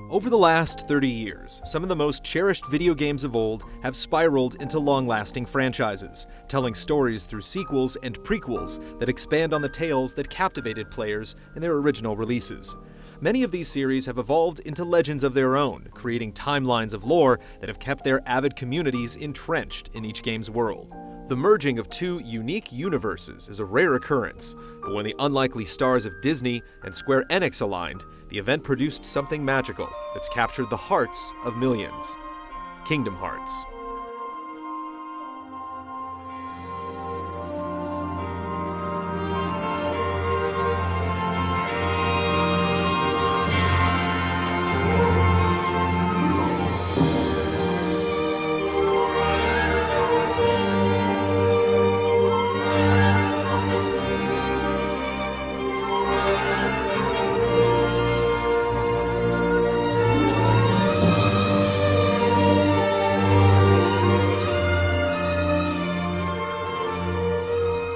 Over the last 30 years, some of the most cherished video games of old have spiraled into long-lasting franchises, telling stories through sequels and prequels that expand on the tales that captivated players in their original releases. Many of these series have evolved into legends of their own, creating timelines of lore that have kept their avid communities entrenched in each game's world. The merging of two unique universes is a rare occurrence, but when the unlikely stars of Disney and Square Enix aligned, the event produced something magical that's captured the hearts of millions. Kingdom Hearts.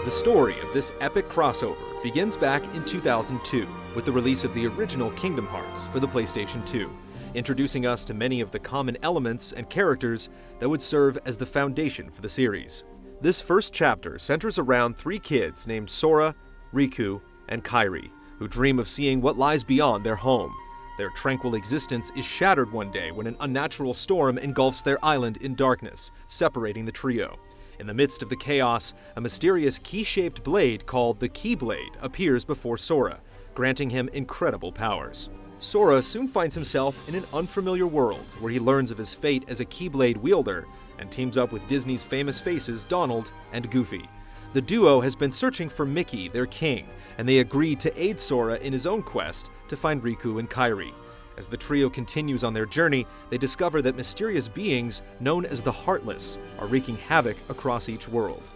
The story of this epic crossover begins back in 2002 with the release of the original Kingdom Hearts for the PlayStation 2, introducing us to many of the common elements and characters that would serve as the foundation for the series. This first chapter centers around three kids named Sora, Riku, and Kairi, who dream of seeing what lies beyond their home. Their tranquil existence is shattered one day when an unnatural storm engulfs their island in darkness, separating the trio. In the midst of the chaos, a mysterious key-shaped blade called the Keyblade appears before Sora, granting him incredible powers. Sora soon finds himself in an unfamiliar world where he learns of his fate as a Keyblade wielder and teams up with Disney's famous faces Donald and Goofy. The duo has been searching for Mickey, their king, and they agree to aid Sora in his own quest to find Riku and Kairi. As the trio continues on their journey, they discover that mysterious beings known as the Heartless are wreaking havoc across each world.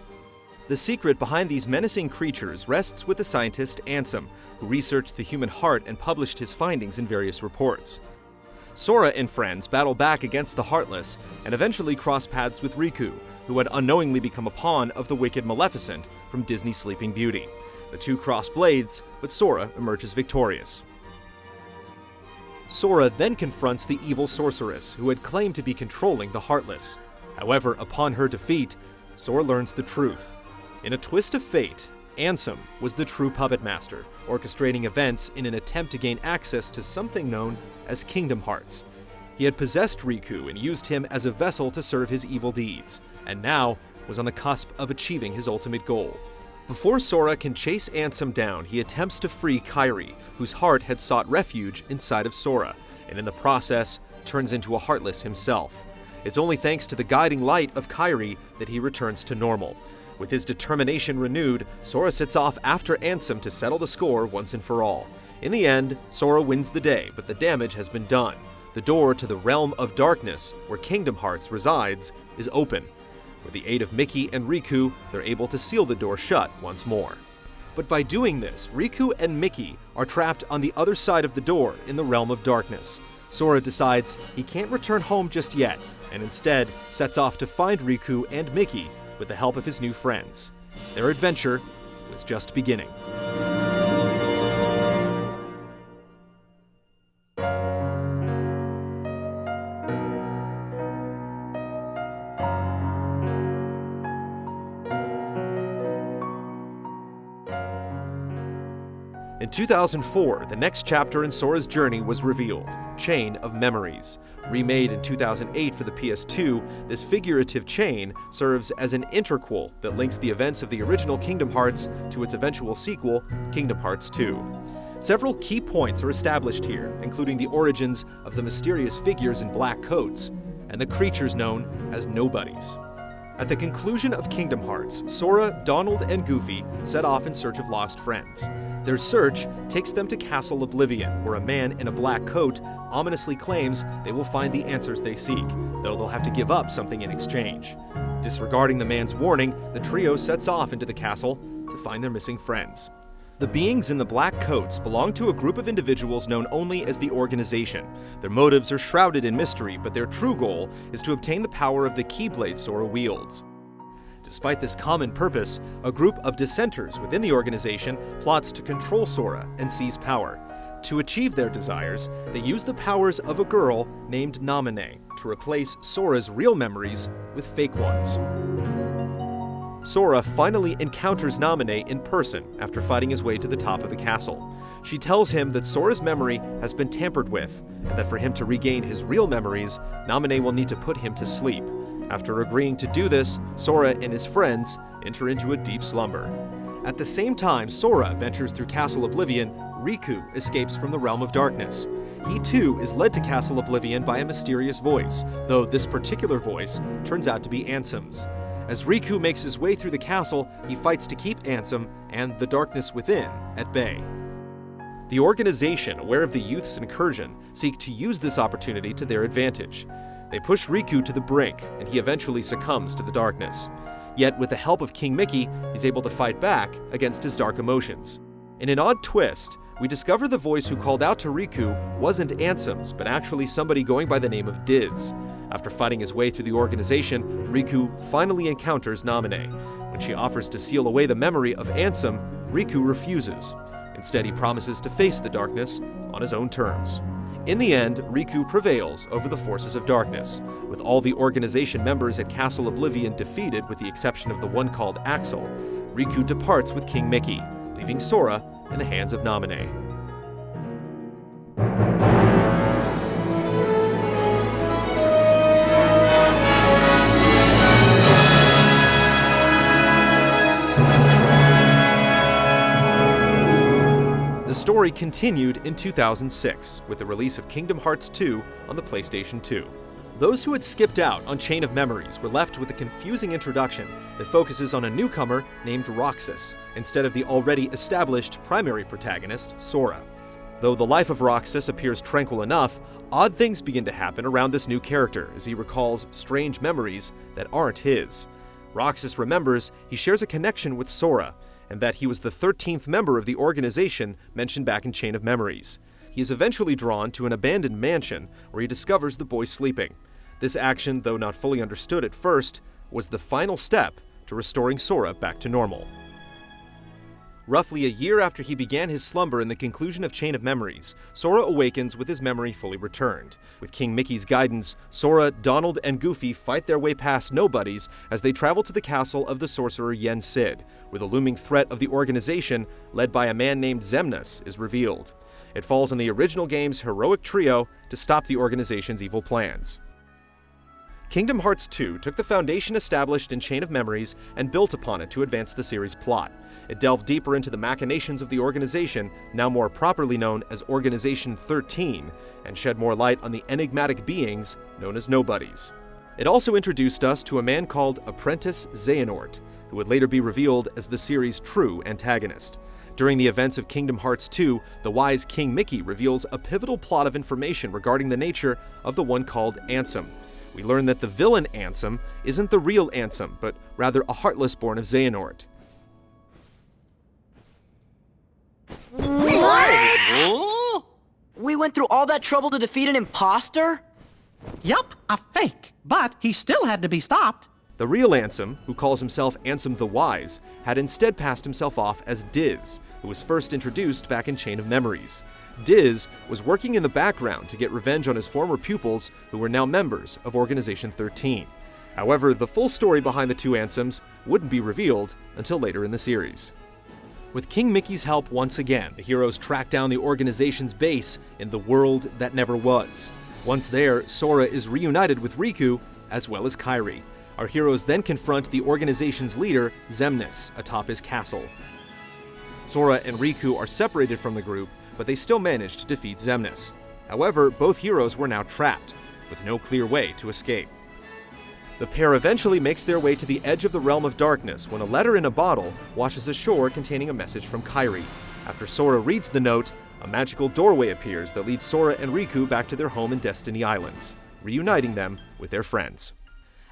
The secret behind these menacing creatures rests with the scientist Ansem, who researched the human heart and published his findings in various reports. Sora and friends battle back against the Heartless and eventually cross paths with Riku, who had unknowingly become a pawn of the wicked Maleficent from Disney's Sleeping Beauty. The two cross blades, but Sora emerges victorious. Sora then confronts the evil sorceress who had claimed to be controlling the Heartless. However, upon her defeat, Sora learns the truth. In a twist of fate, Ansem was the true puppet master, orchestrating events in an attempt to gain access to something known as Kingdom Hearts. He had possessed Riku and used him as a vessel to serve his evil deeds, and now was on the cusp of achieving his ultimate goal. Before Sora can chase Ansem down, he attempts to free Kairi, whose heart had sought refuge inside of Sora, and in the process, turns into a Heartless himself. It's only thanks to the guiding light of Kairi that he returns to normal. With his determination renewed, Sora sets off after Ansem to settle the score once and for all. In the end, Sora wins the day, but the damage has been done. The door to the Realm of Darkness, where Kingdom Hearts resides, is open. With the aid of Mickey and Riku, they're able to seal the door shut once more. But by doing this, Riku and Mickey are trapped on the other side of the door in the Realm of Darkness. Sora decides he can't return home just yet, and instead sets off to find Riku and Mickey with the help of his new friends. Their adventure was just beginning. In 2004, the next chapter in Sora's journey was revealed, Chain of Memories. Remade in 2008 for the PS2, this figurative chain serves as an interquel that links the events of the original Kingdom Hearts to its eventual sequel, Kingdom Hearts 2. Several key points are established here, including the origins of the mysterious figures in black coats and the creatures known as Nobodies. At the conclusion of Kingdom Hearts, Sora, Donald, and Goofy set off in search of lost friends. Their search takes them to Castle Oblivion, where a man in a black coat ominously claims they will find the answers they seek, though they'll have to give up something in exchange. Disregarding the man's warning, the trio sets off into the castle to find their missing friends. The beings in the black coats belong to a group of individuals known only as the Organization. Their motives are shrouded in mystery, but their true goal is to obtain the power of the Keyblade Sora wields. Despite this common purpose, a group of dissenters within the Organization plots to control Sora and seize power. to achieve their desires, they use the powers of a girl named Naminé to replace Sora's real memories with fake ones. Sora finally encounters Naminé in person after fighting his way to the top of the castle. She tells him that Sora's memory has been tampered with, and that for him to regain his real memories, Naminé will need to put him to sleep. After agreeing to do this, Sora and his friends enter into a deep slumber. At the same time Sora ventures through Castle Oblivion, Riku escapes from the Realm of Darkness. He too is led to Castle Oblivion by a mysterious voice, though this particular voice turns out to be Ansem's. As Riku makes his way through the castle, he fights to keep Ansem and the darkness within at bay. The organization, aware of the youth's incursion, seek to use this opportunity to their advantage. They push Riku to the brink, and he eventually succumbs to the darkness. Yet, with the help of King Mickey, he's able to fight back against his dark emotions. In an odd twist, we discover the voice who called out to Riku wasn't Ansem's, but actually somebody going by the name of Diz. After fighting his way through the organization, Riku finally encounters Naminé. When she offers to seal away the memory of Ansem, Riku refuses. Instead, he promises to face the darkness on his own terms. In the end, Riku prevails over the forces of darkness. With all the organization members at Castle Oblivion defeated with the exception of the one called Axel, Riku departs with King Mickey, leaving Sora in the hands of Naminé. The story continued in 2006 with the release of Kingdom Hearts 2 on the PlayStation 2. Those who had skipped out on Chain of Memories were left with a confusing introduction that focuses on a newcomer named Roxas, instead of the already established primary protagonist, Sora. Though the life of Roxas appears tranquil enough, odd things begin to happen around this new character as he recalls strange memories that aren't his. Roxas remembers he shares a connection with Sora, and that he was the 13th member of the organization mentioned back in Chain of Memories. He is eventually drawn to an abandoned mansion where he discovers the boy sleeping. This action, though not fully understood at first, was the final step to restoring Sora back to normal. Roughly a year after he began his slumber in the conclusion of Chain of Memories, Sora awakens with his memory fully returned. With King Mickey's guidance, Sora, Donald, and Goofy fight their way past nobodies as they travel to the castle of the sorcerer Yen Sid, where the looming threat of the organization, led by a man named Xemnas, is revealed. It falls on the original game's heroic trio to stop the organization's evil plans. Kingdom Hearts 2 took the foundation established in Chain of Memories and built upon it to advance the series' plot. It delved deeper into the machinations of the organization, now more properly known as Organization 13, and shed more light on the enigmatic beings known as Nobodies. It also introduced us to a man called Apprentice Xehanort, who would later be revealed as the series' true antagonist. During the events of Kingdom Hearts 2, the wise King Mickey reveals a pivotal plot of information regarding the nature of the one called Ansem. We learn that the villain Ansem isn't the real Ansem, but rather a Heartless born of Xehanort. What? We went through all that trouble to defeat an imposter? Yup, a fake, but he still had to be stopped. The real Ansem, who calls himself Ansem the Wise, had instead passed himself off as Diz, who was first introduced back in Chain of Memories. Diz was working in the background to get revenge on his former pupils, who were now members of Organization 13. However, the full story behind the two Ansems wouldn't be revealed until later in the series. With King Mickey's help once again, the heroes track down the organization's base in the world that never was. Once there, Sora is reunited with Riku, as well as Kairi. Our heroes then confront the organization's leader, Xemnas, atop his castle. Sora and Riku are separated from the group, but they still manage to defeat Xemnas. However, both heroes were now trapped, with no clear way to escape. The pair eventually makes their way to the edge of the Realm of Darkness when a letter in a bottle washes ashore containing a message from Kairi. After Sora reads the note, a magical doorway appears that leads Sora and Riku back to their home in Destiny Islands, reuniting them with their friends.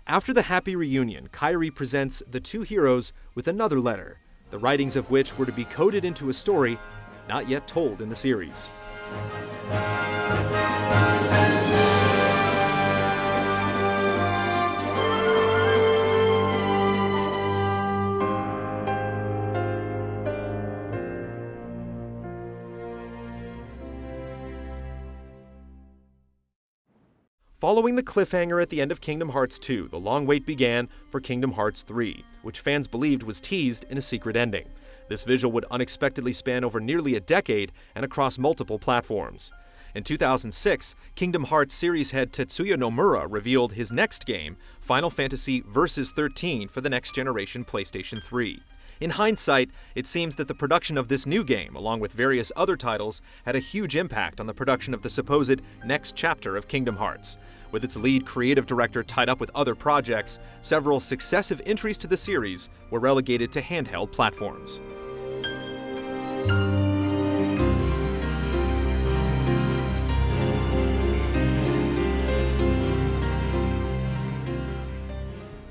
After the happy reunion, Kairi presents the two heroes with another letter, the writings of which were to be coded into a story not yet told in the series. Following the cliffhanger at the end of Kingdom Hearts 2, the long wait began for Kingdom Hearts 3, which fans believed was teased in a secret ending. This visual would unexpectedly span over nearly a decade and across multiple platforms. In 2006, Kingdom Hearts series head Tetsuya Nomura revealed his next game, Final Fantasy Versus 13, for the next generation PlayStation 3. In hindsight, it seems that the production of this new game, along with various other titles, had a huge impact on the production of the supposed next chapter of Kingdom Hearts. With its lead creative director tied up with other projects, several successive entries to the series were relegated to handheld platforms.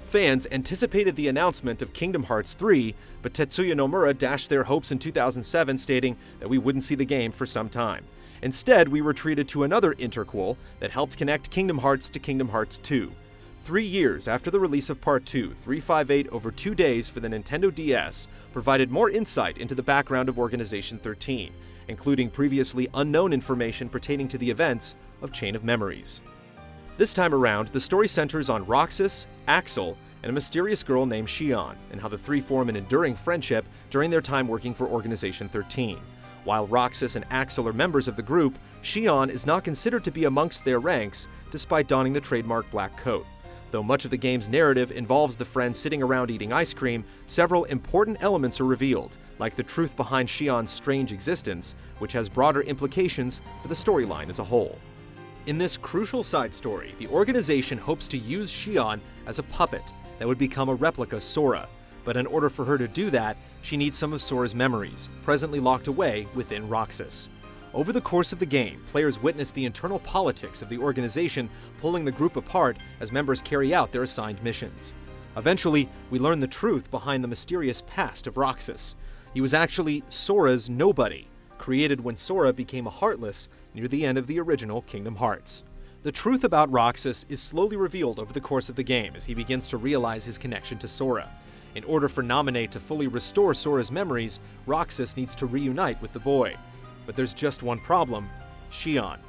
Fans anticipated the announcement of Kingdom Hearts 3, but Tetsuya Nomura dashed their hopes in 2007, stating that we wouldn't see the game for some time. Instead, we were treated to another interquel that helped connect Kingdom Hearts to Kingdom Hearts 2. 3 years after the release of Part 2, 358 over 2 days for the Nintendo DS provided more insight into the background of Organization 13, including previously unknown information pertaining to the events of Chain of Memories. This time around, the story centers on Roxas, Axel, and a mysterious girl named Xion, and how the three form an enduring friendship during their time working for Organization 13. While Roxas and Axel are members of the group, Xion is not considered to be amongst their ranks, despite donning the trademark black coat. Though much of the game's narrative involves the friends sitting around eating ice cream, several important elements are revealed, like the truth behind Xion's strange existence, which has broader implications for the storyline as a whole. In this crucial side story, the organization hopes to use Xion as a puppet that would become a replica Sora, but in order for her to do that, she needs some of Sora's memories, presently locked away within Roxas. Over the course of the game, players witness the internal politics of the organization pulling the group apart as members carry out their assigned missions. Eventually, we learn the truth behind the mysterious past of Roxas. He was actually Sora's nobody, created when Sora became a Heartless near the end of the original Kingdom Hearts. The truth about Roxas is slowly revealed over the course of the game as he begins to realize his connection to Sora. In order for Naminé to fully restore Sora's memories, Roxas needs to reunite with the boy. But there's just one problem: Xion.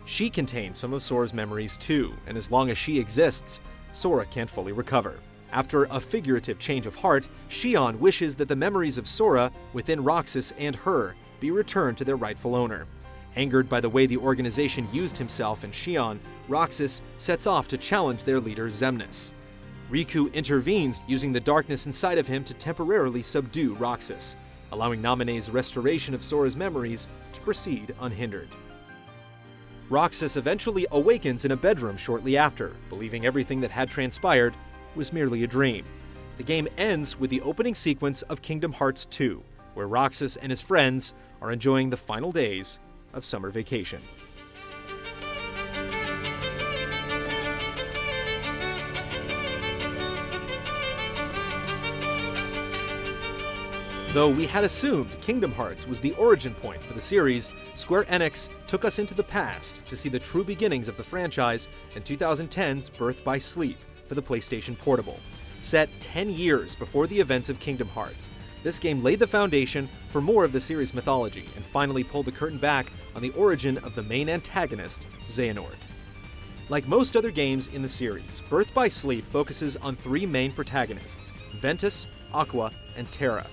She contains some of Sora's memories too, and as long as she exists, Sora can't fully recover. After a figurative change of heart, Xion wishes that the memories of Sora within Roxas and her be returned to their rightful owner. Angered by the way the organization used himself and Xion, Roxas sets off to challenge their leader Xemnas. Riku intervenes, using the darkness inside of him to temporarily subdue Roxas, allowing Naminé's restoration of Sora's memories to proceed unhindered. Roxas eventually awakens in a bedroom shortly after, believing everything that had transpired was merely a dream. The game ends with the opening sequence of Kingdom Hearts 2, where Roxas and his friends are enjoying the final days of summer vacation. Though we had assumed Kingdom Hearts was the origin point for the series, Square Enix took us into the past to see the true beginnings of the franchise in 2010's Birth by Sleep for the PlayStation Portable. Set 10 years before the events of Kingdom Hearts, this game laid the foundation for more of the series' mythology and finally pulled the curtain back on the origin of the main antagonist, Xehanort. Like most other games in the series, Birth by Sleep focuses on 3 main protagonists: Ventus, Aqua, and Terra.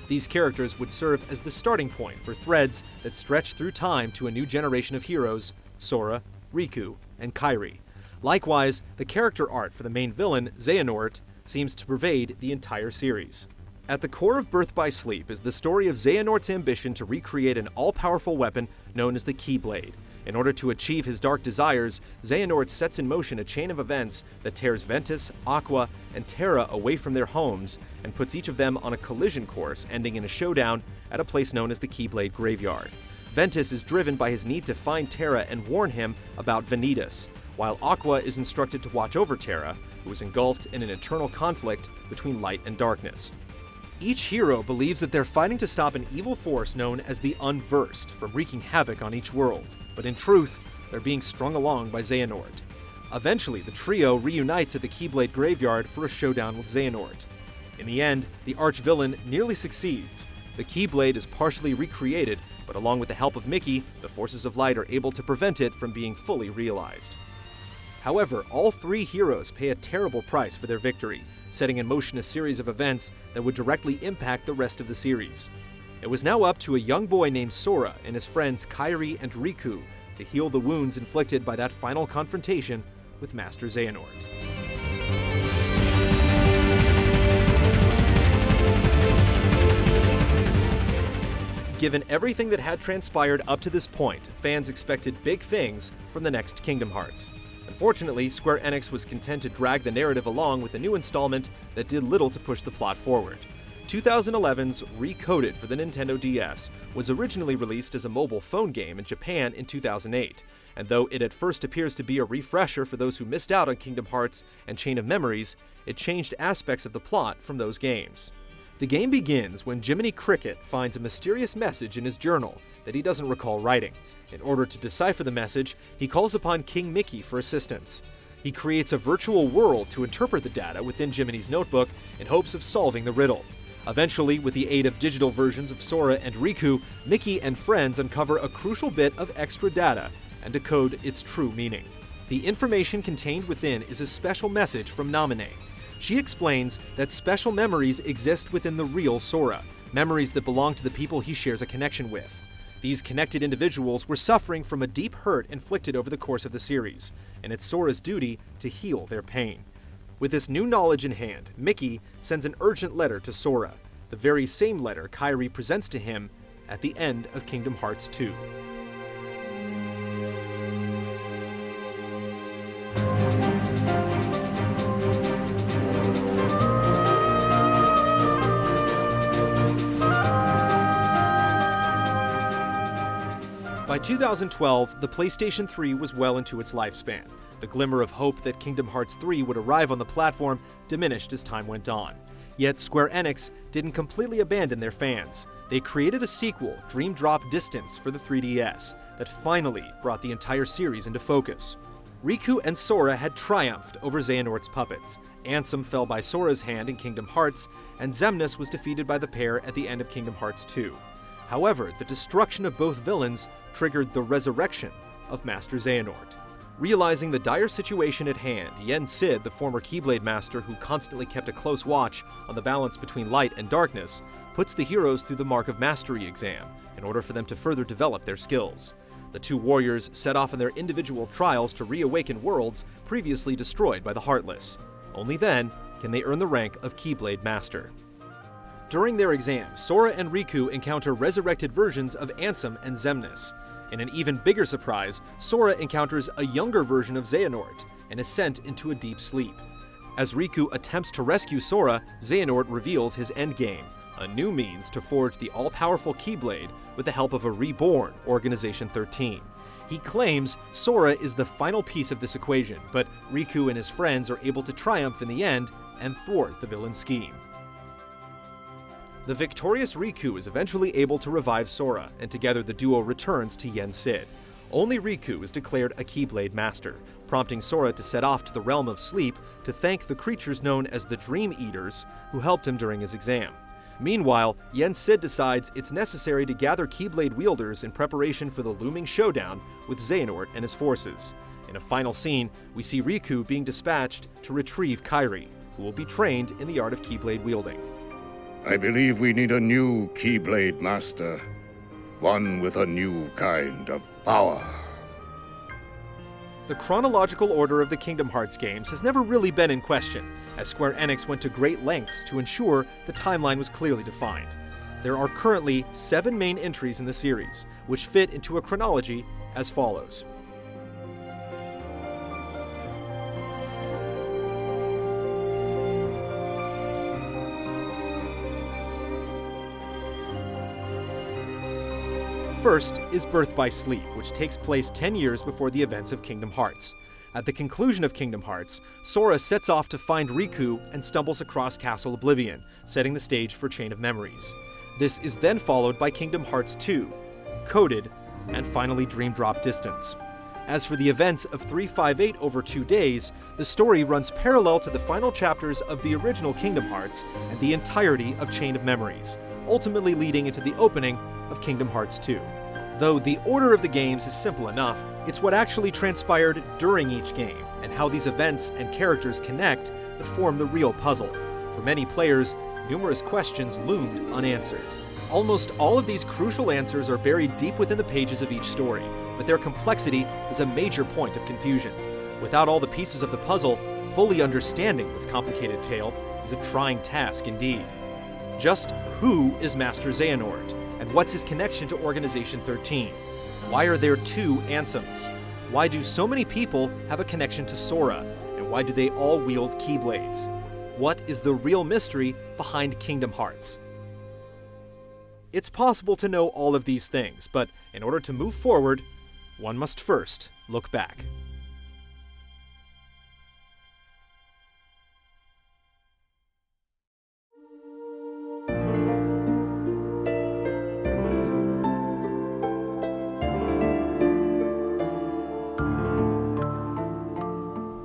These characters would serve as the starting point for threads that stretch through time to a new generation of heroes: Sora, Riku, and Kairi. Likewise, the character art for the main villain, Xehanort, seems to pervade the entire series. At the core of Birth by Sleep is the story of Xehanort's ambition to recreate an all-powerful weapon known as the Keyblade. In order to achieve his dark desires, Xehanort sets in motion a chain of events that tears Ventus, Aqua, and Terra away from their homes and puts each of them on a collision course, ending in a showdown at a place known as the Keyblade Graveyard. Ventus is driven by his need to find Terra and warn him about Vanitas, while Aqua is instructed to watch over Terra, who is engulfed in an eternal conflict between light and darkness. Each hero believes that they're fighting to stop an evil force known as the Unversed from wreaking havoc on each world, but in truth, they're being strung along by Xehanort. Eventually, the trio reunites at the Keyblade Graveyard for a showdown with Xehanort. In the end, the arch-villain nearly succeeds. The Keyblade is partially recreated, but along with the help of Mickey, the forces of light are able to prevent it from being fully realized. However, all three heroes pay a terrible price for their victory, setting in motion a series of events that would directly impact the rest of the series. It was now up to a young boy named Sora and his friends Kairi and Riku to heal the wounds inflicted by that final confrontation with Master Xehanort. Given everything that had transpired up to this point, fans expected big things from the next Kingdom Hearts. Unfortunately, Square Enix was content to drag the narrative along with a new installment that did little to push the plot forward. 2011's Recoded for the Nintendo DS was originally released as a mobile phone game in Japan in 2008, and though it at first appears to be a refresher for those who missed out on Kingdom Hearts and Chain of Memories, it changed aspects of the plot from those games. The game begins when Jiminy Cricket finds a mysterious message in his journal that he doesn't recall writing. In order to decipher the message, he calls upon King Mickey for assistance. He creates a virtual world to interpret the data within Jiminy's notebook in hopes of solving the riddle. Eventually, with the aid of digital versions of Sora and Riku, Mickey and friends uncover a crucial bit of extra data and decode its true meaning. The information contained within is a special message from Naminé. She explains that special memories exist within the real Sora, memories that belong to the people he shares a connection with. These connected individuals were suffering from a deep hurt inflicted over the course of the series, and it's Sora's duty to heal their pain. With this new knowledge in hand, Mickey sends an urgent letter to Sora, the very same letter Kairi presents to him at the end of Kingdom Hearts 2. By 2012, the PlayStation 3 was well into its lifespan. The glimmer of hope that Kingdom Hearts 3 would arrive on the platform diminished as time went on. Yet Square Enix didn't completely abandon their fans. They created a sequel, Dream Drop Distance, for the 3DS, that finally brought the entire series into focus. Riku and Sora had triumphed over Xehanort's puppets. Ansem fell by Sora's hand in Kingdom Hearts, and Xemnas was defeated by the pair at the end of Kingdom Hearts 2. However, the destruction of both villains triggered the resurrection of Master Xehanort. Realizing the dire situation at hand, Yen Sid, the former Keyblade Master who constantly kept a close watch on the balance between light and darkness, puts the heroes through the Mark of Mastery exam in order for them to further develop their skills. The two warriors set off on their individual trials to reawaken worlds previously destroyed by the Heartless. Only then can they earn the rank of Keyblade Master. During their exam, Sora and Riku encounter resurrected versions of Ansem and Xemnas. In an even bigger surprise, Sora encounters a younger version of Xehanort and is sent into a deep sleep. As Riku attempts to rescue Sora, Xehanort reveals his endgame, a new means to forge the all-powerful Keyblade with the help of a reborn Organization 13. He claims Sora is the final piece of this equation, but Riku and his friends are able to triumph in the end and thwart the villain's scheme. The victorious Riku is eventually able to revive Sora, and together the duo returns to Yen Sid. Only Riku is declared a Keyblade Master, prompting Sora to set off to the realm of sleep to thank the creatures known as the Dream Eaters who helped him during his exam. Meanwhile, Yen Sid decides it's necessary to gather Keyblade wielders in preparation for the looming showdown with Xehanort and his forces. In a final scene, we see Riku being dispatched to retrieve Kairi, who will be trained in the art of Keyblade wielding. I believe we need a new Keyblade Master. One with a new kind of power. The chronological order of the Kingdom Hearts games has never really been in question, as Square Enix went to great lengths to ensure the timeline was clearly defined. There are currently 7 main entries in the series, which fit into a chronology as follows. First is Birth by Sleep, which takes place 10 years before the events of Kingdom Hearts. At the conclusion of Kingdom Hearts, Sora sets off to find Riku and stumbles across Castle Oblivion, setting the stage for Chain of Memories. This is then followed by Kingdom Hearts 2, Coded, and finally Dream Drop Distance. As for the events of 358 over 2 days, the story runs parallel to the final chapters of the original Kingdom Hearts and the entirety of Chain of Memories, ultimately leading into the opening of Kingdom Hearts 2. Though the order of the games is simple enough, it's what actually transpired during each game, and how these events and characters connect that form the real puzzle. For many players, numerous questions loomed unanswered. Almost all of these crucial answers are buried deep within the pages of each story, but their complexity is a major point of confusion. Without all the pieces of the puzzle, fully understanding this complicated tale is a trying task indeed. Just who is Master Xehanort, and what's his connection to Organization 13? Why are there two Ansems? Why do so many people have a connection to Sora, and why do they all wield Keyblades? What is the real mystery behind Kingdom Hearts? It's possible to know all of these things, but in order to move forward, one must first look back.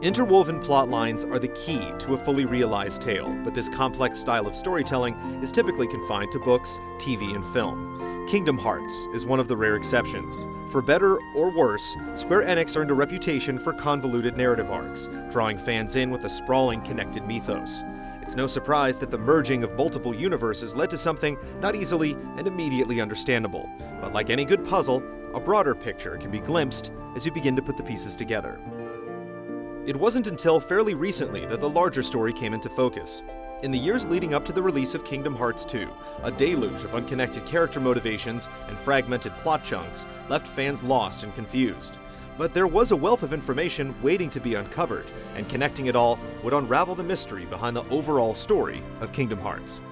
Interwoven plot lines are the key to a fully realized tale, but this complex style of storytelling is typically confined to books, TV, and film. Kingdom Hearts is one of the rare exceptions. For better or worse, Square Enix earned a reputation for convoluted narrative arcs, drawing fans in with a sprawling, connected mythos. It's no surprise that the merging of multiple universes led to something not easily and immediately understandable. But like any good puzzle, a broader picture can be glimpsed as you begin to put the pieces together. It wasn't until fairly recently that the larger story came into focus. In the years leading up to the release of Kingdom Hearts 2, a deluge of unconnected character motivations and fragmented plot chunks left fans lost and confused. But there was a wealth of information waiting to be uncovered, and connecting it all would unravel the mystery behind the overall story of Kingdom Hearts.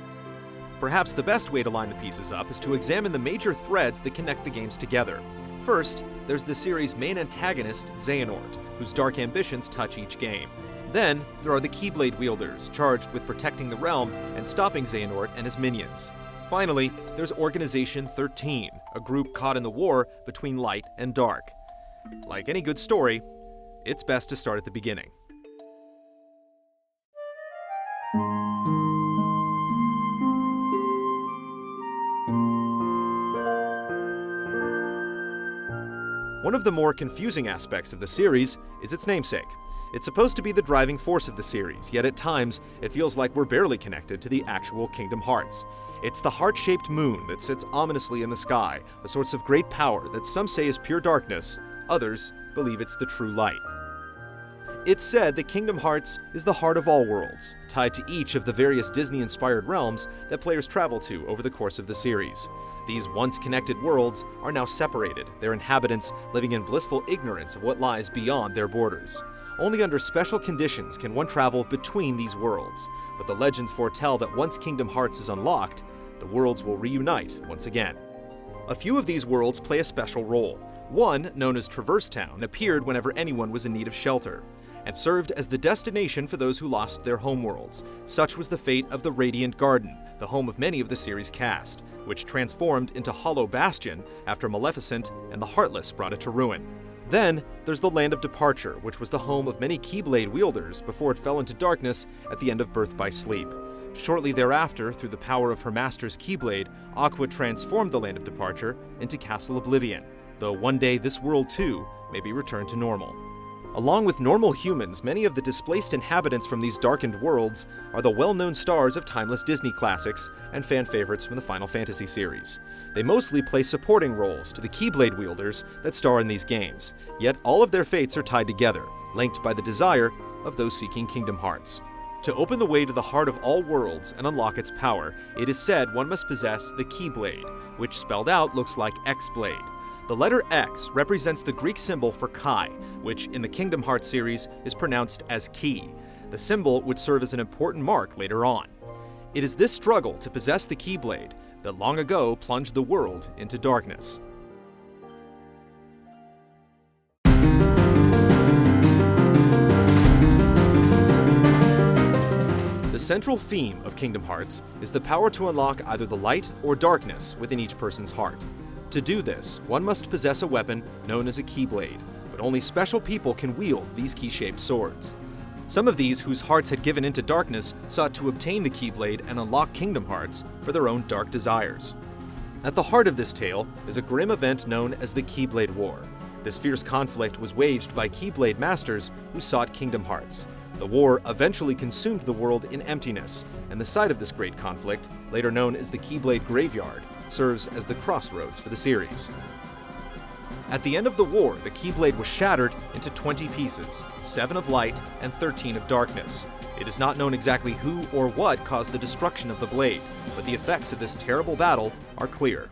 Perhaps the best way to line the pieces up is to examine the major threads that connect the games together. First, there's the series' main antagonist, Xehanort, whose dark ambitions touch each game. Then, there are the Keyblade wielders, charged with protecting the realm and stopping Xehanort and his minions. Finally, there's Organization 13, a group caught in the war between light and dark. Like any good story, it's best to start at the beginning. One of the more confusing aspects of the series is its namesake. It's supposed to be the driving force of the series, yet at times it feels like we're barely connected to the actual Kingdom Hearts. It's the heart-shaped moon that sits ominously in the sky, a source of great power that some say is pure darkness, others believe it's the true light. It's said that Kingdom Hearts is the heart of all worlds, tied to each of the various Disney-inspired realms that players travel to over the course of the series. These once-connected worlds are now separated, their inhabitants living in blissful ignorance of what lies beyond their borders. Only under special conditions can one travel between these worlds, but the legends foretell that once Kingdom Hearts is unlocked, the worlds will reunite once again. A few of these worlds play a special role. One, known as Traverse Town, appeared whenever anyone was in need of shelter, and served as the destination for those who lost their homeworlds. Such was the fate of the Radiant Garden, the home of many of the series' cast, which transformed into Hollow Bastion after Maleficent and the Heartless brought it to ruin. Then, there's the Land of Departure, which was the home of many Keyblade wielders before it fell into darkness at the end of Birth by Sleep. Shortly thereafter, through the power of her master's Keyblade, Aqua transformed the Land of Departure into Castle Oblivion, though one day this world too may be returned to normal. Along with normal humans, many of the displaced inhabitants from these darkened worlds are the well-known stars of timeless Disney classics and fan favorites from the Final Fantasy series. They mostly play supporting roles to the Keyblade wielders that star in these games, yet all of their fates are tied together, linked by the desire of those seeking Kingdom Hearts. To open the way to the heart of all worlds and unlock its power, it is said one must possess the Keyblade, which spelled out looks like X-Blade. The letter X represents the Greek symbol for Kai, which in the Kingdom Hearts series is pronounced as Key. The symbol would serve as an important mark later on. It is this struggle to possess the Keyblade that long ago plunged the world into darkness. The central theme of Kingdom Hearts is the power to unlock either the light or darkness within each person's heart. To do this, one must possess a weapon known as a Keyblade, but only special people can wield these key-shaped swords. Some of these whose hearts had given into darkness sought to obtain the Keyblade and unlock Kingdom Hearts for their own dark desires. At the heart of this tale is a grim event known as the Keyblade War. This fierce conflict was waged by Keyblade masters who sought Kingdom Hearts. The war eventually consumed the world in emptiness, and the site of this great conflict, later known as the Keyblade Graveyard, serves as the crossroads for the series. At the end of the war, the Keyblade was shattered into 20 pieces, 7 of light and 13 of darkness. It is not known exactly who or what caused the destruction of the blade, but the effects of this terrible battle are clear.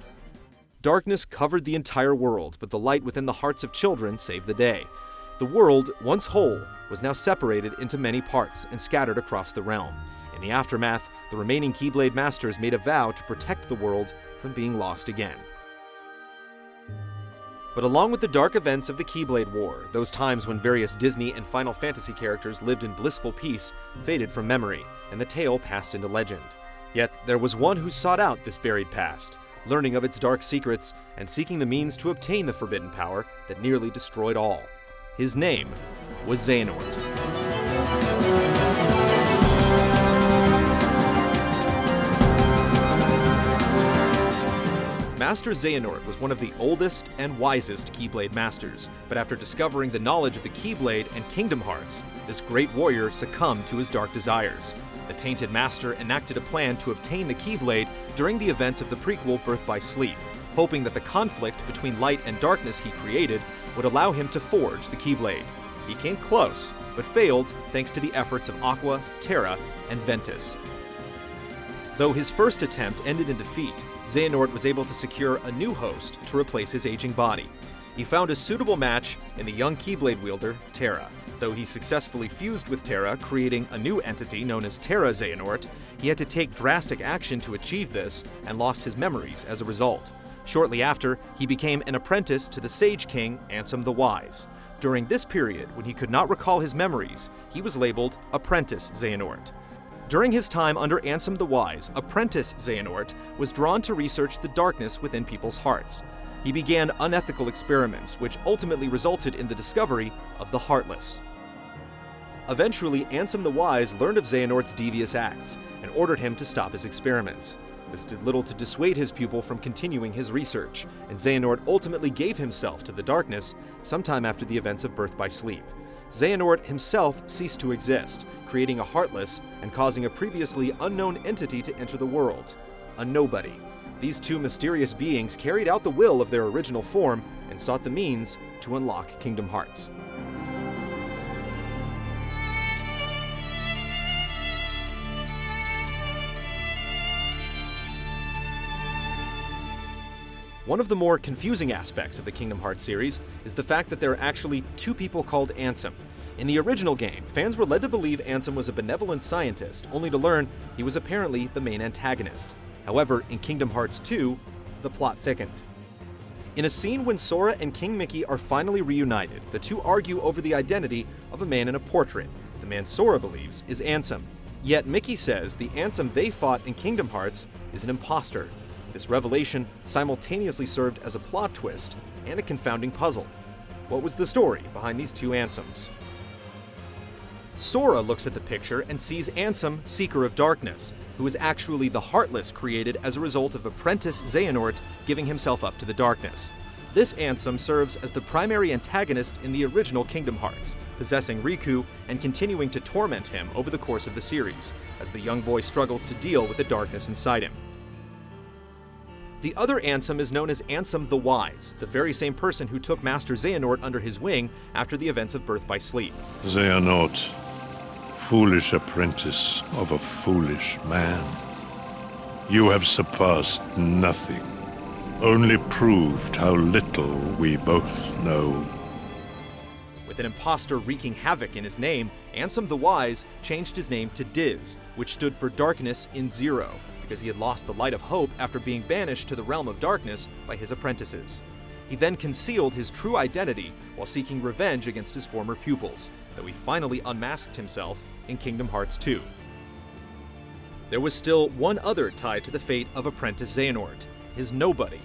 Darkness covered the entire world, but the light within the hearts of children saved the day. The world, once whole, was now separated into many parts and scattered across the realm. In the aftermath, the remaining Keyblade masters made a vow to protect the world from being lost again. But along with the dark events of the Keyblade War, those times when various Disney and Final Fantasy characters lived in blissful peace faded from memory, and the tale passed into legend. Yet there was one who sought out this buried past, learning of its dark secrets and seeking the means to obtain the forbidden power that nearly destroyed all. His name was Xehanort. Master Xehanort was one of the oldest and wisest Keyblade masters, but after discovering the knowledge of the Keyblade and Kingdom Hearts, this great warrior succumbed to his dark desires. The Tainted Master enacted a plan to obtain the Keyblade during the events of the prequel Birth by Sleep, hoping that the conflict between light and darkness he created would allow him to forge the Keyblade. He came close, but failed thanks to the efforts of Aqua, Terra, and Ventus. Though his first attempt ended in defeat, Xehanort was able to secure a new host to replace his aging body. He found a suitable match in the young Keyblade wielder, Terra. Though he successfully fused with Terra, creating a new entity known as Terra Xehanort, he had to take drastic action to achieve this and lost his memories as a result. Shortly after, he became an apprentice to the Sage King, Ansem the Wise. During this period, when he could not recall his memories, he was labeled Apprentice Xehanort. During his time under Ansem the Wise, Apprentice Xehanort was drawn to research the darkness within people's hearts. He began unethical experiments, which ultimately resulted in the discovery of the Heartless. Eventually, Ansem the Wise learned of Xehanort's devious acts and ordered him to stop his experiments. This did little to dissuade his pupil from continuing his research, and Xehanort ultimately gave himself to the darkness sometime after the events of Birth by Sleep. Xehanort himself ceased to exist, creating a Heartless and causing a previously unknown entity to enter the world, a Nobody. These two mysterious beings carried out the will of their original form and sought the means to unlock Kingdom Hearts. One of the more confusing aspects of the Kingdom Hearts series is the fact that there are actually two people called Ansem. In the original game, fans were led to believe Ansem was a benevolent scientist, only to learn he was apparently the main antagonist. However, in Kingdom Hearts 2, the plot thickened. In a scene when Sora and King Mickey are finally reunited, the two argue over the identity of a man in a portrait. The man Sora believes is Ansem. Yet Mickey says the Ansem they fought in Kingdom Hearts is an imposter. This revelation simultaneously served as a plot twist and a confounding puzzle. What was the story behind these two Ansems? Sora looks at the picture and sees Ansem, Seeker of Darkness, who is actually the Heartless created as a result of Apprentice Xehanort giving himself up to the darkness. This Ansem serves as the primary antagonist in the original Kingdom Hearts, possessing Riku and continuing to torment him over the course of the series, as the young boy struggles to deal with the darkness inside him. The other Ansem is known as Ansem the Wise, the very same person who took Master Xehanort under his wing after the events of Birth by Sleep. Xehanort, foolish apprentice of a foolish man. You have surpassed nothing, only proved how little we both know. With an imposter wreaking havoc in his name, Ansem the Wise changed his name to Diz, which stood for Darkness in Zero, because he had lost the light of hope after being banished to the realm of darkness by his apprentices. He then concealed his true identity while seeking revenge against his former pupils, though he finally unmasked himself in Kingdom Hearts 2. There was still one other tied to the fate of Apprentice Xehanort, his Nobody.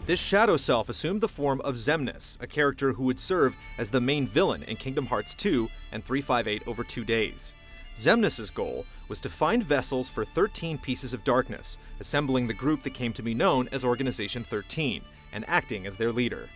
This shadow self assumed the form of Xemnas, a character who would serve as the main villain in Kingdom Hearts 2 and 358 over 2 days. Xemnas' goal was was to find vessels for 13 pieces of darkness, assembling the group that came to be known as Organization 13, and acting as their leader.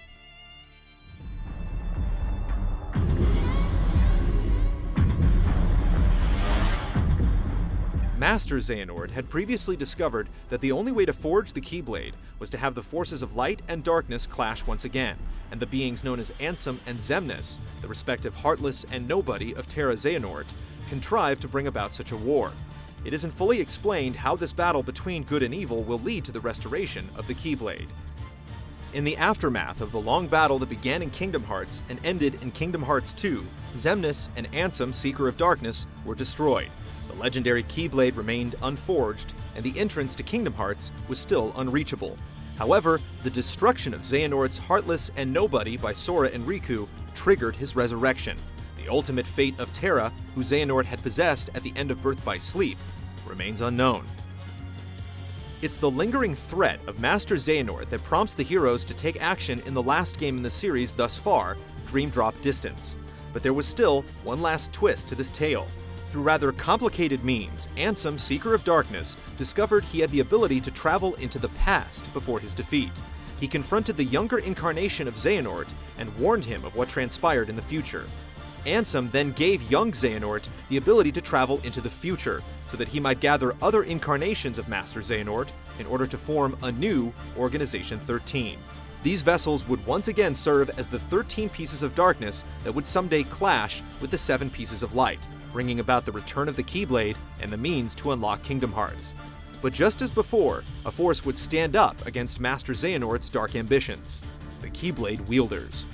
Master Xehanort had previously discovered that the only way to forge the Keyblade was to have the forces of light and darkness clash once again, and the beings known as Ansem and Xemnas, the respective Heartless and Nobody of Terra Xehanort, contrived to bring about such a war. It isn't fully explained how this battle between good and evil will lead to the restoration of the Keyblade. In the aftermath of the long battle that began in Kingdom Hearts and ended in Kingdom Hearts 2, Xemnas and Ansem, Seeker of Darkness, were destroyed. The legendary Keyblade remained unforged, and the entrance to Kingdom Hearts was still unreachable. However, the destruction of Xehanort's Heartless and Nobody by Sora and Riku triggered his resurrection. The ultimate fate of Terra, who Xehanort had possessed at the end of Birth by Sleep, remains unknown. It's the lingering threat of Master Xehanort that prompts the heroes to take action in the last game in the series thus far, Dream Drop Distance. But there was still one last twist to this tale. Through rather complicated means, Ansem, Seeker of Darkness, discovered he had the ability to travel into the past before his defeat. He confronted the younger incarnation of Xehanort and warned him of what transpired in the future. Ansem then gave young Xehanort the ability to travel into the future, so that he might gather other incarnations of Master Xehanort in order to form a new Organization 13. These vessels would once again serve as the 13 pieces of darkness that would someday clash with the 7 pieces of light, bringing about the return of the Keyblade and the means to unlock Kingdom Hearts. But just as before, a force would stand up against Master Xehanort's dark ambitions: the Keyblade wielders.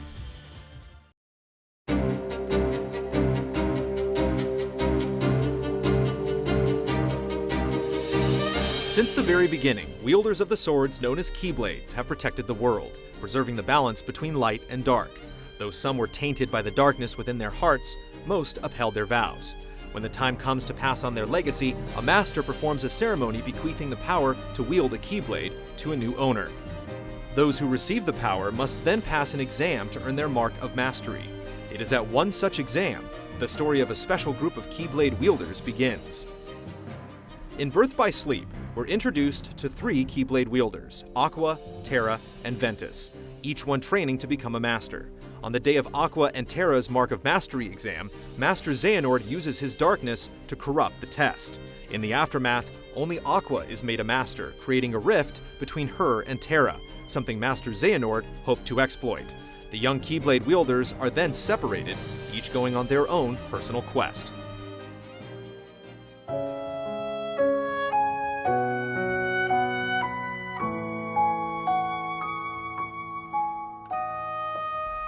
Since the very beginning, wielders of the swords known as Keyblades have protected the world, preserving the balance between light and dark. Though some were tainted by the darkness within their hearts, most upheld their vows. When the time comes to pass on their legacy, a master performs a ceremony bequeathing the power to wield a Keyblade to a new owner. Those who receive the power must then pass an exam to earn their mark of mastery. It is at one such exam that the story of a special group of Keyblade wielders begins. In Birth by Sleep, we're introduced to 3 Keyblade wielders: Aqua, Terra, and Ventus, each one training to become a master. On the day of Aqua and Terra's Mark of Mastery exam, Master Xehanort uses his darkness to corrupt the test. In the aftermath, only Aqua is made a master, creating a rift between her and Terra, something Master Xehanort hoped to exploit. The young Keyblade wielders are then separated, each going on their own personal quest.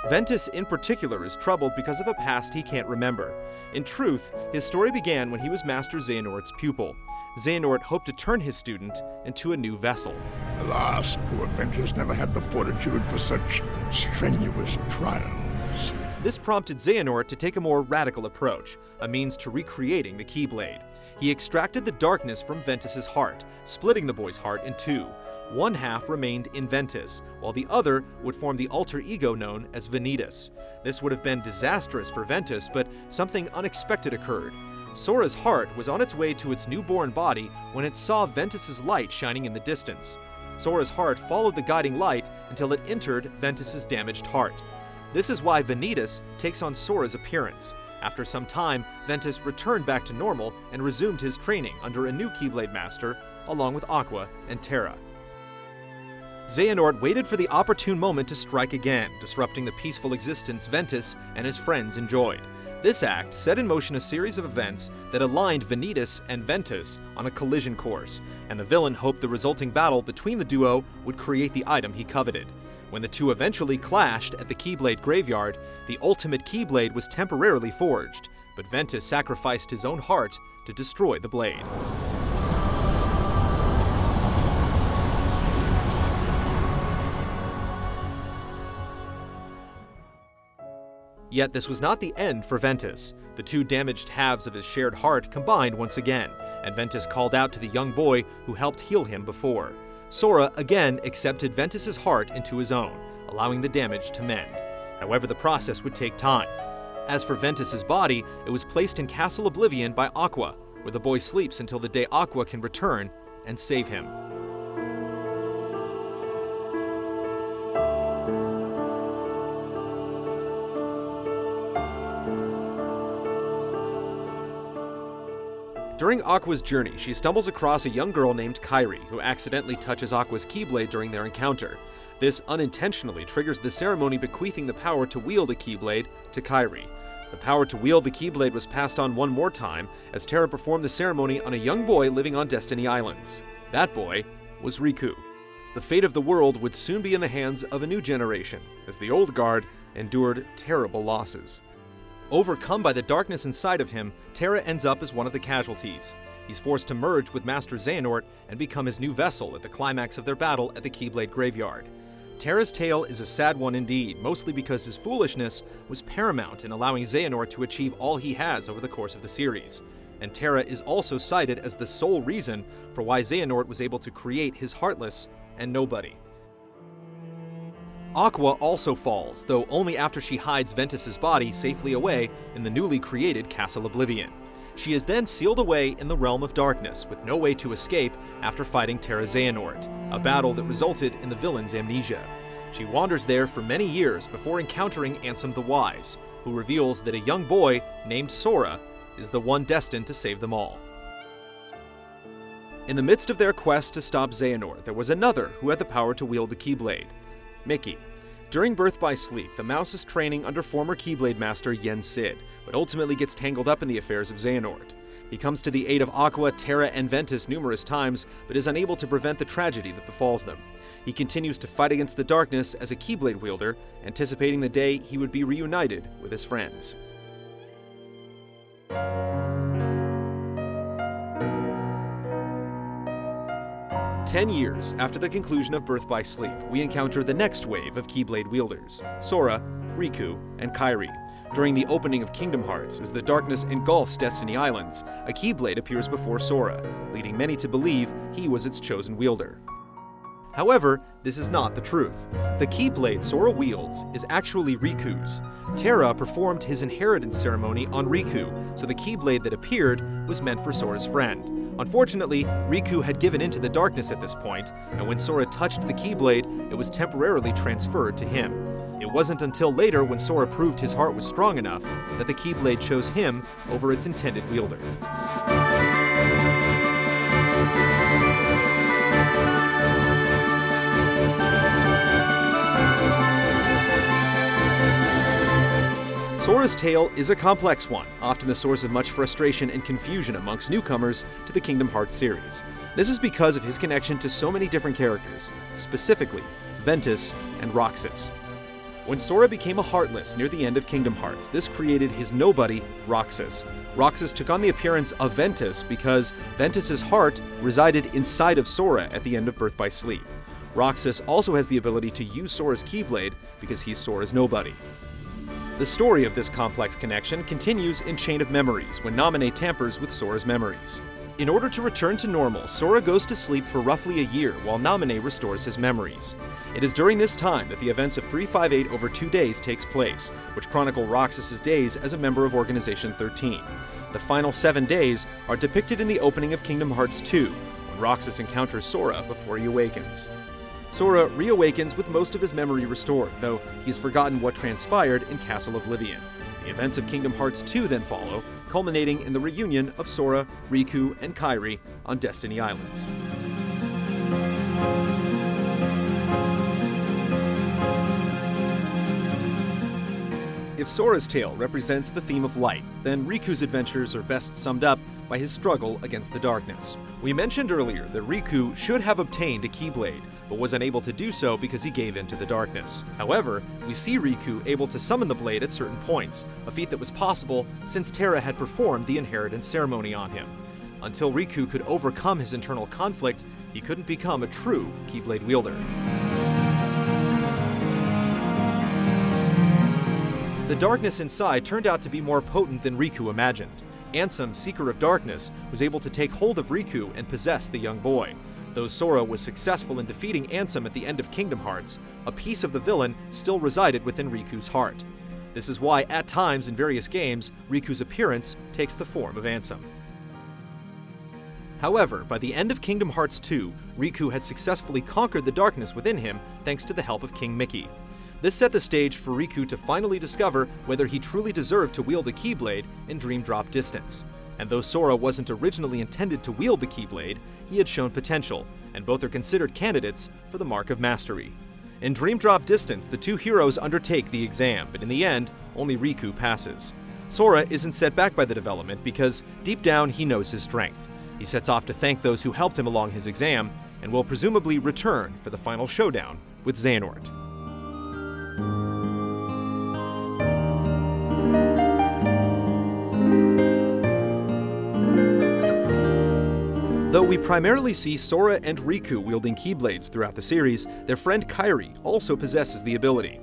Ventus in particular is troubled because of a past he can't remember. In truth, his story began when he was Master Xehanort's pupil. Xehanort hoped to turn his student into a new vessel. Alas, poor Ventus never had the fortitude for such strenuous trials. This prompted Xehanort to take a more radical approach, a means to recreating the Keyblade. He extracted the darkness from Ventus's heart, splitting the boy's heart in 2. One half remained in Ventus, while the other would form the alter ego known as Vanitas. This would have been disastrous for Ventus, but something unexpected occurred. Sora's heart was on its way to its newborn body when it saw Ventus's light shining in the distance. Sora's heart followed the guiding light until it entered Ventus's damaged heart. This is why Vanitas takes on Sora's appearance. After some time, Ventus returned back to normal and resumed his training under a new Keyblade master, along with Aqua and Terra. Xehanort waited for the opportune moment to strike again, disrupting the peaceful existence Ventus and his friends enjoyed. This act set in motion a series of events that aligned Vanitas and Ventus on a collision course, and the villain hoped the resulting battle between the duo would create the item he coveted. When the two eventually clashed at the Keyblade Graveyard, the ultimate Keyblade was temporarily forged, but Ventus sacrificed his own heart to destroy the blade. Yet this was not the end for Ventus. The 2 damaged halves of his shared heart combined once again, and Ventus called out to the young boy who helped heal him before. Sora again accepted Ventus's heart into his own, allowing the damage to mend. However, the process would take time. As for Ventus's body, it was placed in Castle Oblivion by Aqua, where the boy sleeps until the day Aqua can return and save him. During Aqua's journey, she stumbles across a young girl named Kairi, who accidentally touches Aqua's Keyblade during their encounter. This unintentionally triggers the ceremony bequeathing the power to wield a Keyblade to Kairi. The power to wield the Keyblade was passed on one more time as Terra performed the ceremony on a young boy living on Destiny Islands. That boy was Riku. The fate of the world would soon be in the hands of a new generation, as the old guard endured terrible losses. Overcome by the darkness inside of him, Terra ends up as one of the casualties. He's forced to merge with Master Xehanort and become his new vessel at the climax of their battle at the Keyblade Graveyard. Terra's tale is a sad one indeed, mostly because his foolishness was paramount in allowing Xehanort to achieve all he has over the course of the series. And Terra is also cited as the sole reason for why Xehanort was able to create his Heartless and Nobody. Aqua also falls, though only after she hides Ventus's body safely away in the newly created Castle Oblivion. She is then sealed away in the Realm of Darkness, with no way to escape after fighting Terra Xehanort, a battle that resulted in the villain's amnesia. She wanders there for many years before encountering Ansem the Wise, who reveals that a young boy named Sora is the one destined to save them all. In the midst of their quest to stop Xehanort, there was another who had the power to wield the Keyblade, Mickey. During Birth by Sleep, the mouse is training under former Keyblade Master Yen Sid, but ultimately gets tangled up in the affairs of Xehanort. He comes to the aid of Aqua, Terra, and Ventus numerous times, but is unable to prevent the tragedy that befalls them. He continues to fight against the darkness as a Keyblade wielder, anticipating the day he would be reunited with his friends. 10 years after the conclusion of Birth by Sleep, we encounter the next wave of Keyblade wielders, Sora, Riku, and Kairi. During the opening of Kingdom Hearts, as the darkness engulfs Destiny Islands, a Keyblade appears before Sora, leading many to believe he was its chosen wielder. However, this is not the truth. The Keyblade Sora wields is actually Riku's. Terra performed his inheritance ceremony on Riku, so the Keyblade that appeared was meant for Sora's friend. Unfortunately, Riku had given in to the darkness at this point, and when Sora touched the Keyblade, it was temporarily transferred to him. It wasn't until later, when Sora proved his heart was strong enough, that the Keyblade chose him over its intended wielder. Sora's tale is a complex one, often the source of much frustration and confusion amongst newcomers to the Kingdom Hearts series. This is because of his connection to so many different characters, specifically Ventus and Roxas. When Sora became a Heartless near the end of Kingdom Hearts, this created his nobody, Roxas. Roxas took on the appearance of Ventus because Ventus's heart resided inside of Sora at the end of Birth by Sleep. Roxas also has the ability to use Sora's Keyblade because he's Sora's nobody. The story of this complex connection continues in Chain of Memories, when Naminé tampers with Sora's memories. In order to return to normal, Sora goes to sleep for roughly a year while Naminé restores his memories. It is during this time that the events of 358 over 2 days takes place, which chronicle Roxas' days as a member of Organization 13. The final 7 days are depicted in the opening of Kingdom Hearts 2, when Roxas encounters Sora before he awakens. Sora reawakens with most of his memory restored, though he's forgotten what transpired in Castle Oblivion. The events of Kingdom Hearts 2 then follow, culminating in the reunion of Sora, Riku, and Kairi on Destiny Islands. If Sora's tale represents the theme of light, then Riku's adventures are best summed up by his struggle against the darkness. We mentioned earlier that Riku should have obtained a Keyblade, but was unable to do so because he gave in to the darkness. However, we see Riku able to summon the blade at certain points, a feat that was possible since Terra had performed the inheritance ceremony on him. Until Riku could overcome his internal conflict, he couldn't become a true Keyblade wielder. The darkness inside turned out to be more potent than Riku imagined. Ansem, Seeker of Darkness, was able to take hold of Riku and possess the young boy. Though Sora was successful in defeating Ansem at the end of Kingdom Hearts, a piece of the villain still resided within Riku's heart. This is why, at times in various games, Riku's appearance takes the form of Ansem. However, by the end of Kingdom Hearts 2, Riku had successfully conquered the darkness within him thanks to the help of King Mickey. This set the stage for Riku to finally discover whether he truly deserved to wield the Keyblade in Dream Drop Distance. And though Sora wasn't originally intended to wield the Keyblade, he had shown potential, and both are considered candidates for the Mark of Mastery. In Dream Drop Distance, the two heroes undertake the exam, but in the end, only Riku passes. Sora isn't set back by the development because, deep down, he knows his strength. He sets off to thank those who helped him along his exam, and will presumably return for the final showdown with Xehanort. Though we primarily see Sora and Riku wielding Keyblades throughout the series, their friend Kairi also possesses the ability.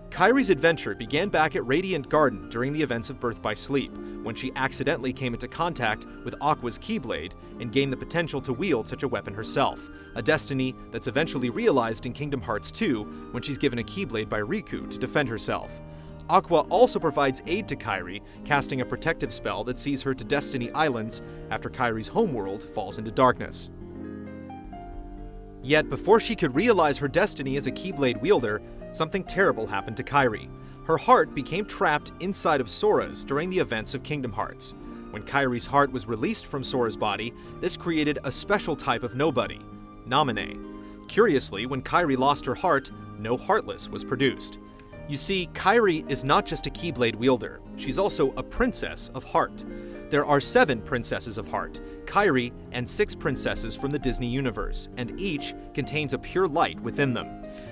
Kairi's adventure began back at Radiant Garden during the events of Birth by Sleep, when she accidentally came into contact with Aqua's Keyblade and gained the potential to wield such a weapon herself, a destiny that's eventually realized in Kingdom Hearts 2 when she's given a Keyblade by Riku to defend herself. Aqua also provides aid to Kairi, casting a protective spell that sees her to Destiny Islands after Kairi's homeworld falls into darkness. Yet before she could realize her destiny as a Keyblade wielder, something terrible happened to Kairi. Her heart became trapped inside of Sora's during the events of Kingdom Hearts. When Kairi's heart was released from Sora's body, this created a special type of nobody, Naminé. Curiously, when Kairi lost her heart, no Heartless was produced. You see, Kairi is not just a Keyblade wielder, she's also a Princess of Heart. There are 7 Princesses of Heart, Kairi and 6 princesses from the Disney universe, and each contains a pure light within them.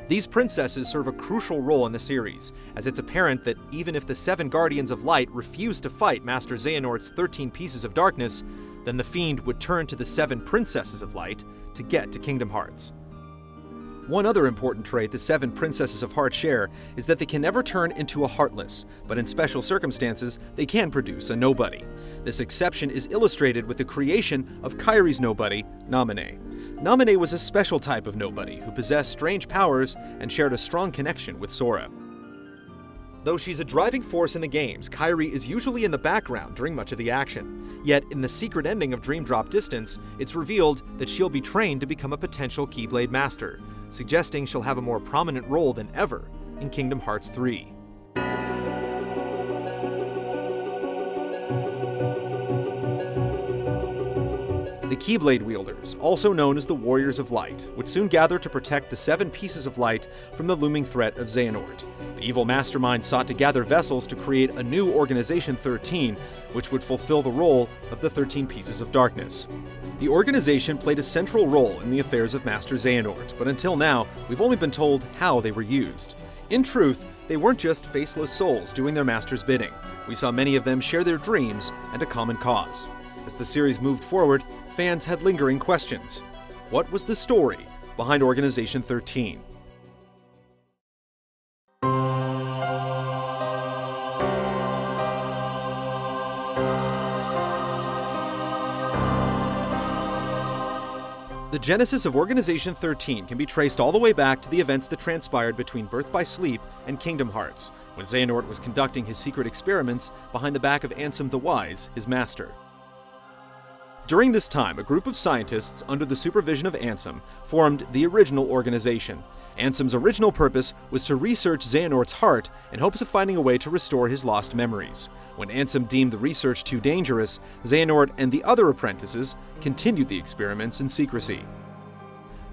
These princesses serve a crucial role in the series, as it's apparent that even if the 7 Guardians of Light refuse to fight Master Xehanort's 13 Pieces of Darkness, then the Fiend would turn to the 7 Princesses of Light to get to Kingdom Hearts. One other important trait the 7 Princesses of Heart share is that they can never turn into a Heartless, but in special circumstances, they can produce a Nobody. This exception is illustrated with the creation of Kairi's Nobody, Naminé. Naminé was a special type of Nobody who possessed strange powers and shared a strong connection with Sora. Though she's a driving force in the games, Kairi is usually in the background during much of the action. Yet, in the secret ending of Dream Drop Distance, it's revealed that she'll be trained to become a potential Keyblade Master, suggesting she'll have a more prominent role than ever in Kingdom Hearts 3. The Keyblade wielders, also known as the Warriors of Light, would soon gather to protect the 7 Pieces of Light from the looming threat of Xehanort. The evil mastermind sought to gather vessels to create a new Organization 13, which would fulfill the role of the 13 Pieces of Darkness. The organization played a central role in the affairs of Master Xehanort, but until now, we've only been told how they were used. In truth, they weren't just faceless souls doing their master's bidding. We saw many of them share their dreams and a common cause. As the series moved forward, fans had lingering questions. What was the story behind Organization 13? The genesis of Organization 13 can be traced all the way back to the events that transpired between Birth by Sleep and Kingdom Hearts, when Xehanort was conducting his secret experiments behind the back of Ansem the Wise, his master. During this time, a group of scientists under the supervision of Ansem formed the original organization. Ansem's original purpose was to research Xehanort's heart in hopes of finding a way to restore his lost memories. When Ansem deemed the research too dangerous, Xehanort and the other apprentices continued the experiments in secrecy.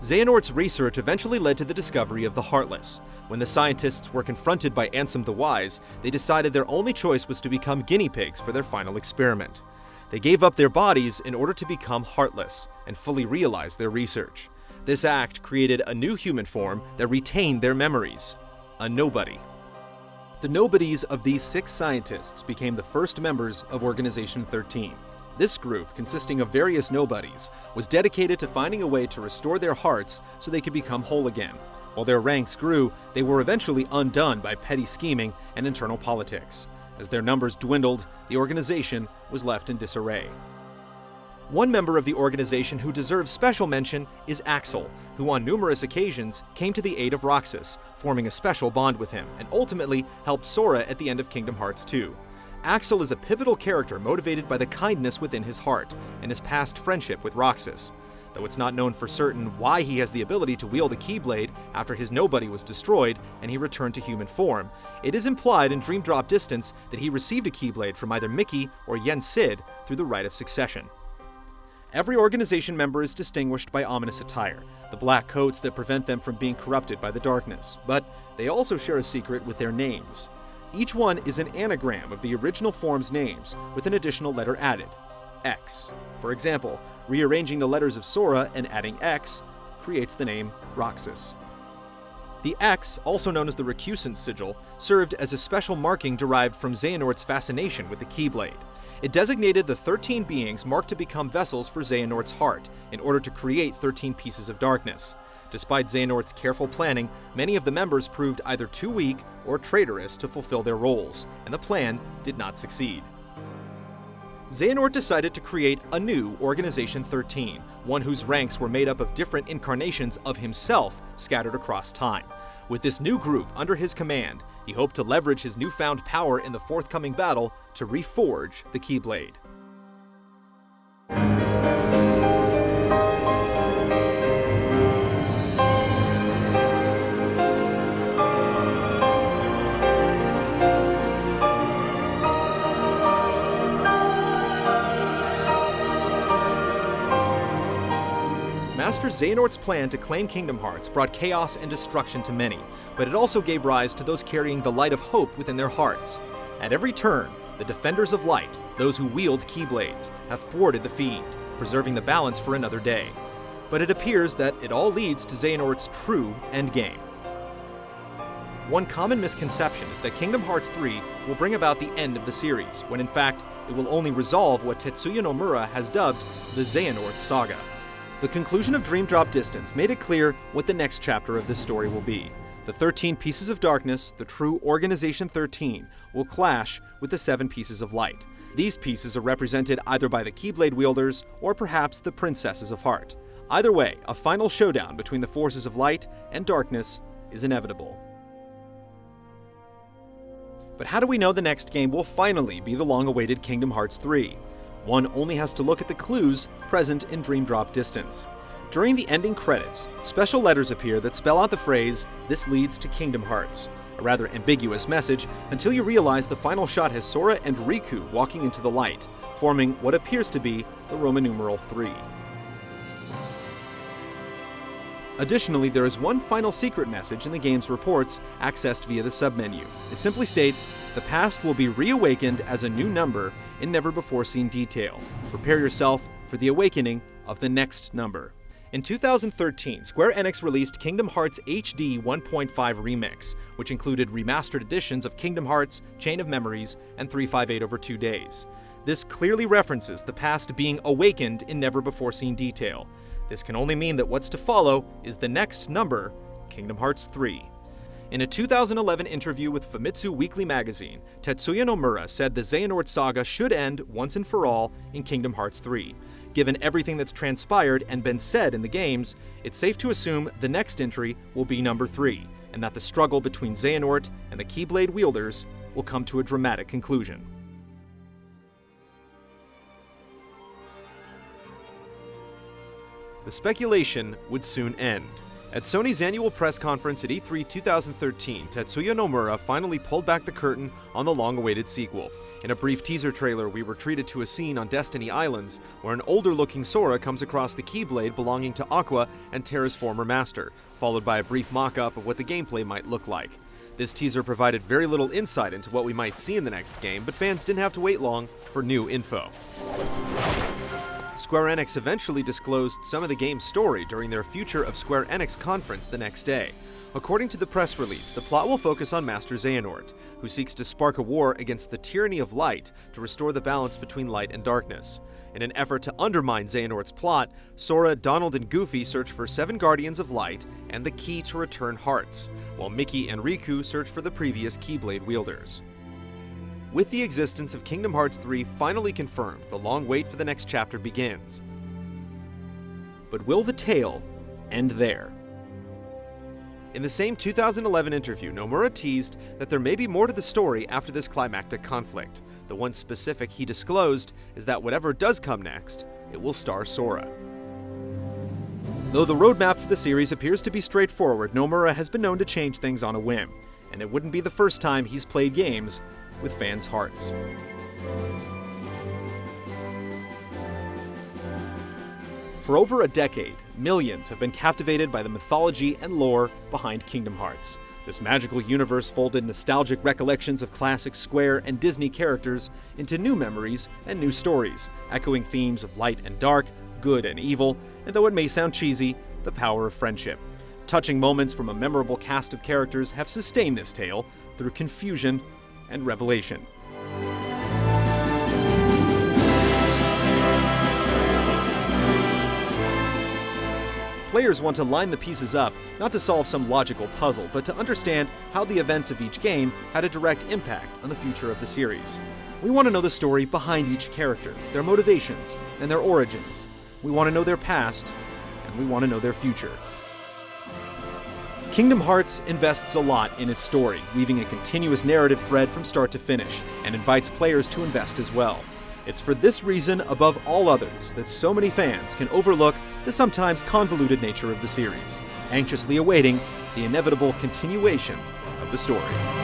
Xehanort's research eventually led to the discovery of the Heartless. When the scientists were confronted by Ansem the Wise, they decided their only choice was to become guinea pigs for their final experiment. They gave up their bodies in order to become heartless and fully realize their research. This act created a new human form that retained their memories, a nobody. The nobodies of these 6 scientists became the first members of Organization 13. This group, consisting of various nobodies, was dedicated to finding a way to restore their hearts so they could become whole again. While their ranks grew, they were eventually undone by petty scheming and internal politics. As their numbers dwindled, the organization was left in disarray. One member of the organization who deserves special mention is Axel, who on numerous occasions came to the aid of Roxas, forming a special bond with him, and ultimately helped Sora at the end of Kingdom Hearts 2. Axel is a pivotal character motivated by the kindness within his heart and his past friendship with Roxas. Though it's not known for certain why he has the ability to wield a Keyblade after his nobody was destroyed and he returned to human form, it is implied in Dream Drop Distance that he received a Keyblade from either Mickey or Yen Sid through the rite of succession. Every organization member is distinguished by ominous attire, the black coats that prevent them from being corrupted by the darkness, but they also share a secret with their names. Each one is an anagram of the original form's names with an additional letter added, X. For example, rearranging the letters of Sora and adding X creates the name Roxas. The X, also known as the Recusant Sigil, served as a special marking derived from Xehanort's fascination with the Keyblade. It designated the 13 beings marked to become vessels for Xehanort's heart in order to create 13 pieces of darkness. Despite Xehanort's careful planning, many of the members proved either too weak or traitorous to fulfill their roles, and the plan did not succeed. Xehanort decided to create a new Organization 13, one whose ranks were made up of different incarnations of himself scattered across time. With this new group under his command, he hoped to leverage his newfound power in the forthcoming battle to reforge the Keyblade. Master Xehanort's plan to claim Kingdom Hearts brought chaos and destruction to many, but it also gave rise to those carrying the light of hope within their hearts. At every turn, the Defenders of Light, those who wield Keyblades, have thwarted the Fiend, preserving the balance for another day. But it appears that it all leads to Xehanort's true endgame. One common misconception is that Kingdom Hearts 3 will bring about the end of the series, when in fact, it will only resolve what Tetsuya Nomura has dubbed the Xehanort Saga. The conclusion of Dream Drop Distance made it clear what the next chapter of this story will be. The 13 Pieces of Darkness, the true Organization 13, will clash with the 7 Pieces of Light. These pieces are represented either by the Keyblade wielders or perhaps the Princesses of Heart. Either way, a final showdown between the forces of light and darkness is inevitable. But how do we know the next game will finally be the long-awaited Kingdom Hearts 3? One only has to look at the clues present in Dream Drop Distance. During the ending credits, special letters appear that spell out the phrase, "This leads to Kingdom Hearts," a rather ambiguous message until you realize the final shot has Sora and Riku walking into the light, forming what appears to be the Roman numeral 3. Additionally, there is one final secret message in the game's reports accessed via the submenu. It simply states, "The past will be reawakened as a new number in never-before-seen detail. Prepare yourself for the awakening of the next number." In 2013, Square Enix released Kingdom Hearts HD 1.5 Remix, which included remastered editions of Kingdom Hearts, Chain of Memories, and 358 over 2 days. This clearly references the past being awakened in never-before-seen detail. This can only mean that what's to follow is the next number, Kingdom Hearts 3. In a 2011 interview with Famitsu Weekly magazine, Tetsuya Nomura said the Xehanort Saga should end once and for all in Kingdom Hearts 3. Given everything that's transpired and been said in the games, it's safe to assume the next entry will be number 3, and that the struggle between Xehanort and the Keyblade wielders will come to a dramatic conclusion. The speculation would soon end. At Sony's annual press conference at E3 2013, Tetsuya Nomura finally pulled back the curtain on the long-awaited sequel. In a brief teaser trailer, we were treated to a scene on Destiny Islands where an older-looking Sora comes across the Keyblade belonging to Aqua and Terra's former master, followed by a brief mock-up of what the gameplay might look like. This teaser provided very little insight into what we might see in the next game, but fans didn't have to wait long for new info. Square Enix eventually disclosed some of the game's story during their Future of Square Enix conference the next day. According to the press release, the plot will focus on Master Xehanort, who seeks to spark a war against the tyranny of light to restore the balance between light and darkness. In an effort to undermine Xehanort's plot, Sora, Donald, and Goofy search for 7 Guardians of Light and the key to return hearts, while Mickey and Riku search for the previous Keyblade wielders. With the existence of Kingdom Hearts 3 finally confirmed, the long wait for the next chapter begins. But will the tale end there? In the same 2011 interview, Nomura teased that there may be more to the story after this climactic conflict. The one specific he disclosed is that whatever does come next, it will star Sora. Though the roadmap for the series appears to be straightforward, Nomura has been known to change things on a whim, and it wouldn't be the first time he's played games with fans' hearts. For over a decade, millions have been captivated by the mythology and lore behind Kingdom Hearts. This magical universe folded nostalgic recollections of classic Square and Disney characters into new memories and new stories, echoing themes of light and dark, good and evil, and though it may sound cheesy, the power of friendship. Touching moments from a memorable cast of characters have sustained this tale through confusion and revelation. Players want to line the pieces up, not to solve some logical puzzle, but to understand how the events of each game had a direct impact on the future of the series. We want to know the story behind each character, their motivations, and their origins. We want to know their past, and we want to know their future. Kingdom Hearts invests a lot in its story, weaving a continuous narrative thread from start to finish, and invites players to invest as well. It's for this reason, above all others, that so many fans can overlook the sometimes convoluted nature of the series, anxiously awaiting the inevitable continuation of the story.